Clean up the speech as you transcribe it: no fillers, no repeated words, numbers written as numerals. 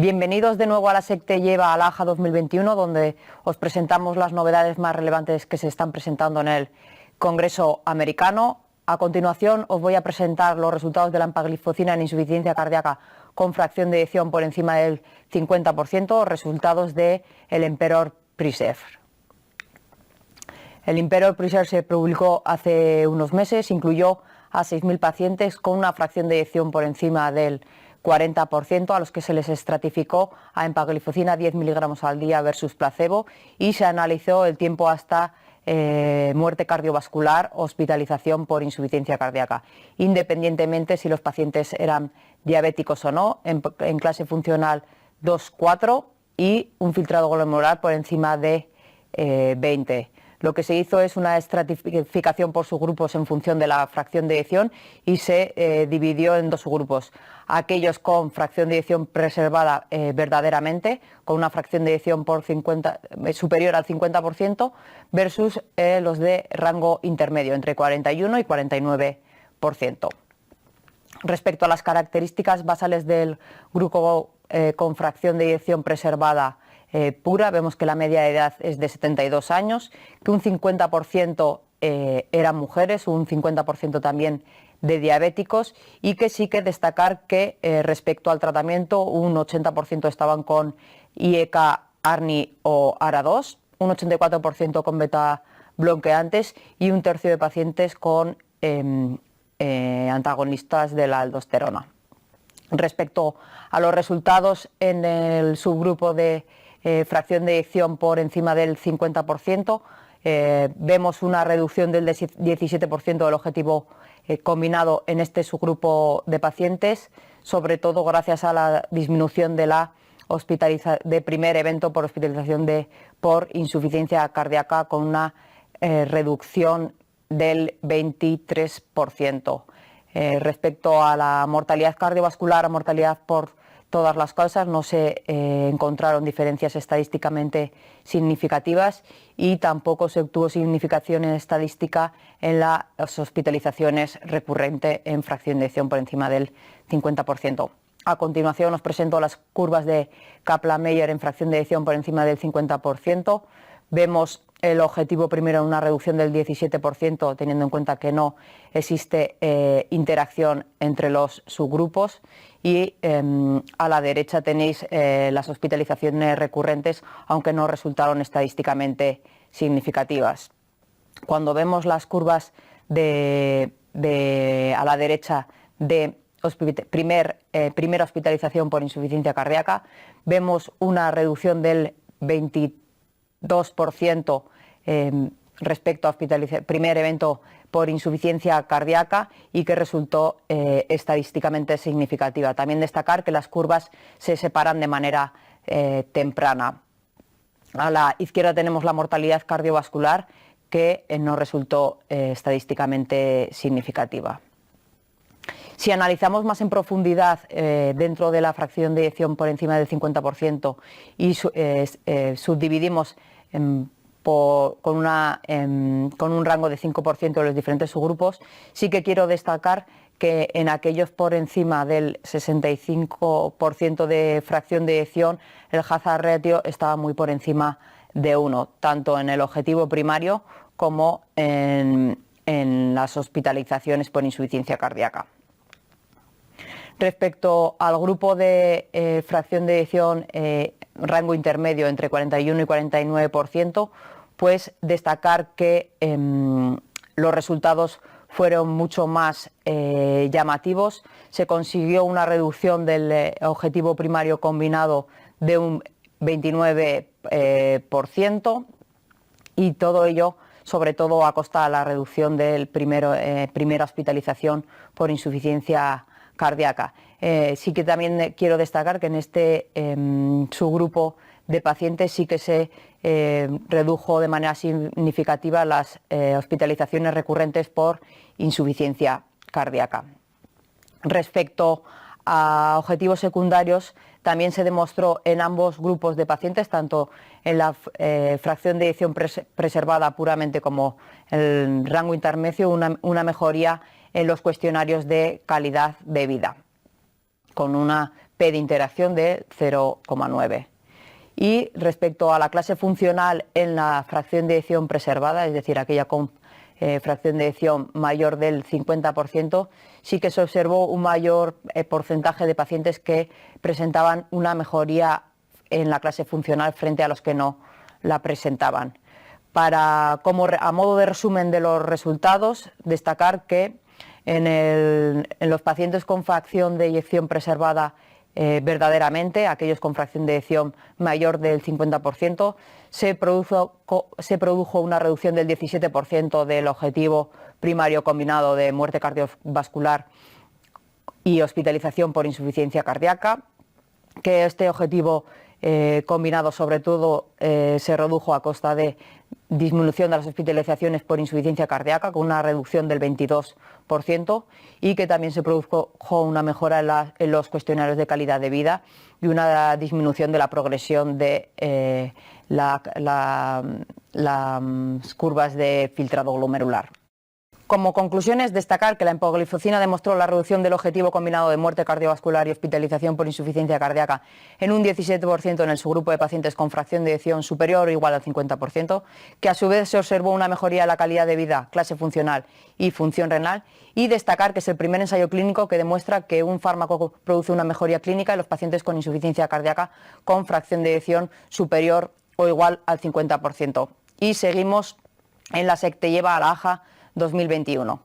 Bienvenidos de nuevo a la SECTE Lleva al AJA 2021, donde os presentamos las novedades más relevantes que se están presentando en el Congreso americano. A continuación os voy a presentar los resultados de la empagliflozina en insuficiencia cardíaca con fracción de eyección por encima del 50%, resultados del Emperor Preserve. El Emperor Preserve se publicó hace unos meses, incluyó a 6.000 pacientes con una fracción de eyección por encima del 40%, a los que se les estratificó a empagliflozina 10 miligramos al día versus placebo, y se analizó el tiempo hasta muerte cardiovascular, hospitalización por insuficiencia cardíaca, independientemente si los pacientes eran diabéticos o no, en clase funcional 2-4 y un filtrado glomerular por encima de 20. Lo que se hizo es una estratificación por subgrupos en función de la fracción de eyección y se dividió en dos subgrupos. Aquellos con fracción de eyección preservada verdaderamente, con una fracción de eyección superior al 50%, versus los de rango intermedio, entre 41 y 49%. Respecto a las características basales del grupo con fracción de eyección preservada pura, vemos que la media de edad es de 72 años, que un 50% eran mujeres, un 50% también de diabéticos, y que sí que destacar que respecto al tratamiento un 80% estaban con IECA, ARNI o ARA2, un 84% con beta bloqueantes y un tercio de pacientes con antagonistas de la aldosterona. Respecto a los resultados en el subgrupo de fracción de eyección por encima del 50%, vemos una reducción del 17% del objetivo combinado en este subgrupo de pacientes, sobre todo gracias a la disminución de la de primer evento por hospitalización por insuficiencia cardíaca, con una reducción del 23%. Respecto a la mortalidad cardiovascular, mortalidad por todas las causas, no se encontraron diferencias estadísticamente significativas y tampoco se obtuvo significación estadística en las hospitalizaciones recurrentes en fracción de eyección por encima del 50%. A continuación os presento las curvas de Kaplan-Meier en fracción de eyección por encima del 50%. Vemos el objetivo primero en una reducción del 17%, teniendo en cuenta que no existe interacción entre los subgrupos, y a la derecha tenéis las hospitalizaciones recurrentes, aunque no resultaron estadísticamente significativas. Cuando vemos las curvas a la derecha de primera hospitalización por insuficiencia cardíaca, vemos una reducción del 22% respecto a primer evento por insuficiencia cardíaca, y que resultó estadísticamente significativa. También destacar que las curvas se separan de manera temprana. A la izquierda tenemos la mortalidad cardiovascular, que no resultó estadísticamente significativa. Si analizamos más en profundidad dentro de la fracción de eyección por encima del 50% y subdividimos con un rango de 5% de los diferentes subgrupos, sí que quiero destacar que en aquellos por encima del 65% de fracción de eyección, el hazard ratio estaba muy por encima de 1, tanto en el objetivo primario como en las hospitalizaciones por insuficiencia cardíaca. Respecto al grupo de fracción de eyección rango intermedio entre 41 y 49%, pues destacar que los resultados fueron mucho más llamativos. Se consiguió una reducción del objetivo primario combinado de un 29%, y todo ello sobre todo a costa de la reducción del primera hospitalización por insuficiencia cardíaca. Sí que también quiero destacar que en este subgrupo de pacientes sí que se redujo de manera significativa las hospitalizaciones recurrentes por insuficiencia cardíaca. Respecto a objetivos secundarios, también se demostró en ambos grupos de pacientes, tanto en la fracción de eyección preservada puramente como el rango intermedio, una mejoría en los cuestionarios de calidad de vida. con una P de interacción de 0,9. Y respecto a la clase funcional en la fracción de eyección preservada, es decir, aquella con fracción de eyección mayor del 50%, sí que se observó un mayor porcentaje de pacientes que presentaban una mejoría en la clase funcional frente a los que no la presentaban. A modo de resumen de los resultados, destacar que en los pacientes con fracción de eyección preservada verdaderamente, aquellos con fracción de eyección mayor del 50%, se produjo una reducción del 17% del objetivo primario combinado de muerte cardiovascular y hospitalización por insuficiencia cardíaca, que este objetivo combinado sobre todo se redujo a costa de disminución de las hospitalizaciones por insuficiencia cardíaca con una reducción del 22% y que también se produjo una mejora en los cuestionarios de calidad de vida y una disminución de la progresión de las curvas de filtrado glomerular. Como conclusiones, destacar que la empagliflozina demostró la reducción del objetivo combinado de muerte cardiovascular y hospitalización por insuficiencia cardíaca en un 17% en el subgrupo de pacientes con fracción de eyección superior o igual al 50%, que a su vez se observó una mejoría de la calidad de vida, clase funcional y función renal, y destacar que es el primer ensayo clínico que demuestra que un fármaco produce una mejoría clínica en los pacientes con insuficiencia cardíaca con fracción de eyección superior o igual al 50%. Y seguimos en la SEC te lleva a la AJA 2021.